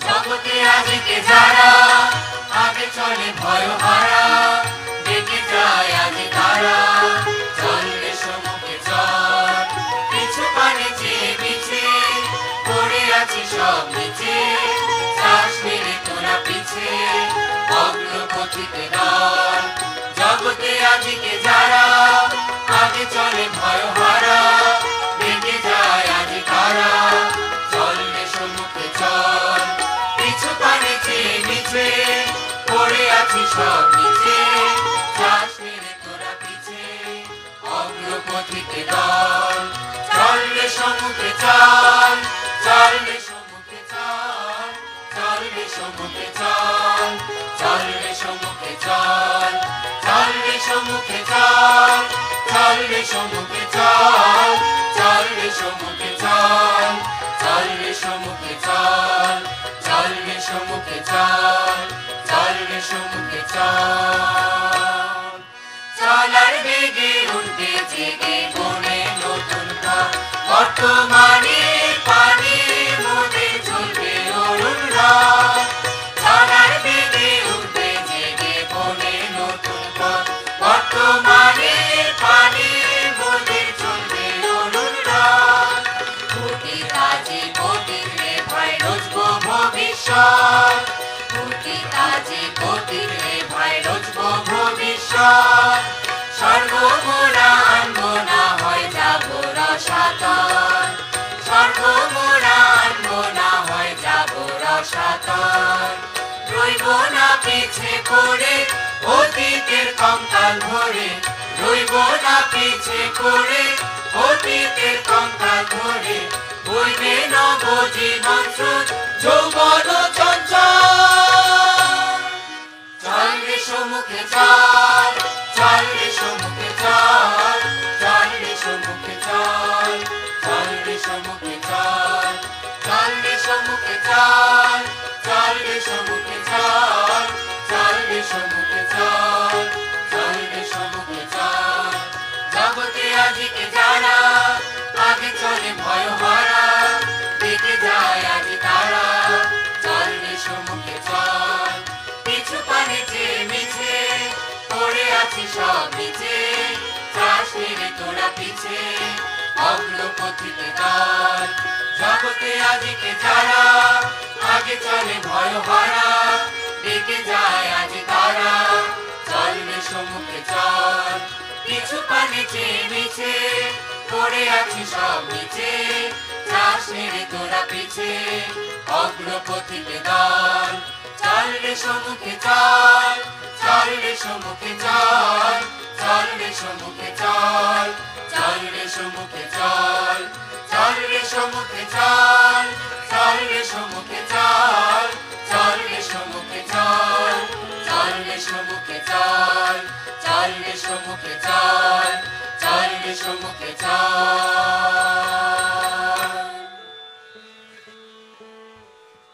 জগতে আজকে যারা আগে চলে ভয় হারা, ডেকে যায় আজ তারা, চলবে সম্মুখে চল। পিছু পানে চেয়ে পিছে পড়ে আছি সব নিচে, শ্বাস মেরে তোরা পিছে অগ্রপথিতে দল। জগতে আজকে যারা আগে চলে ভয় হারা, ডেকে যায় আজ তারা, চলবে সম্মুখে চল। পিছু পানে চেয়ে নিচে পড়ে আছি সব নিচে, শ্বাস মেরে তোরা পিছে অগ্রপথিতে দল। চলবে সম্মুখে চল, চলবে সম্মুখে চল, চলবে সম্মুখে চল, চলবে সম্মুখে চল, চলবে সম্মুখে চল, চলবে সম্মুখে চল, চলবে সম্মুখে চল, চলবে সম্মুখে চল, চলবে সম্মুখে চল, চলবে সম্মুখে চল। চলার বেগে উঠবে জেগে বনে নতুন পথ, বর্তমানে পানি মোদের চলবে অরুণ রথ। চলার বেগে উঠবে জেগে বনে নতুন পথ, বর্তমানে পানি মোদের চলবে অরুণ রথ। অতীত আজি অতীত রে ভাই রচবো ভবিষ্যৎ, অতীত আজি অতীত রে ভাই রচবো ভবিষ্যৎ। স্বর্গ মোরা আনবো না হয় যাবো রসাতল, স্বর্গ মোরা আনবো না হয় যাবো রসাতল। রইব না পিছে পড়ে অতীতের কঙ্কাল ধরে, রইব না পিছে পড়ে অতীতের কঙ্কাল ধরে। বইবে নব জীবন স্রোত যৌবন চঞ্চল। চলবে সম্মুখে চল, চলবে সম্মুখে চল, চলবে সম্মুখে চল, চলবে সম্মুখে চল, চলবে সম্মুখে চল, চলবে সম্মুখে চল, চলবে সম্মুখে চল, চলবে সম্মুখে চল। জগতে আজকে যারা আগে চলে ভয় হারা, দেখে যায় আজ তারা, চলবে সম্মুখে চল। পিছু পানে চেয়ে মিছে পড়ে আছি সব নিচে, শ্বাস মেরে তোরা পিছে অগ্রপথিতে দল। জগতে আজকে যারা আগে চলে ভয় হারা, ডেকে যায় আজ তারা, চলবে সম্মুখে চল। পিছু পানে চেয়ে মিছে পড়ে আছি সব নিচে, শ্বাস মেরে তোরা পিছে অগ্রপথিতে দল। চলবে সম্মুখে চল, চলবে সম্মুখে চল, চলবে সম্মুখে চল, চলবে সম্মুখে চল, চলবে সম্মুখে চল, চলবে সম্মুখে চল, চলবে সম্মুখে চল, চলবে সম্মুখে চল, চলবে সম্মুখে চল, চলবে সম্মুখে চল।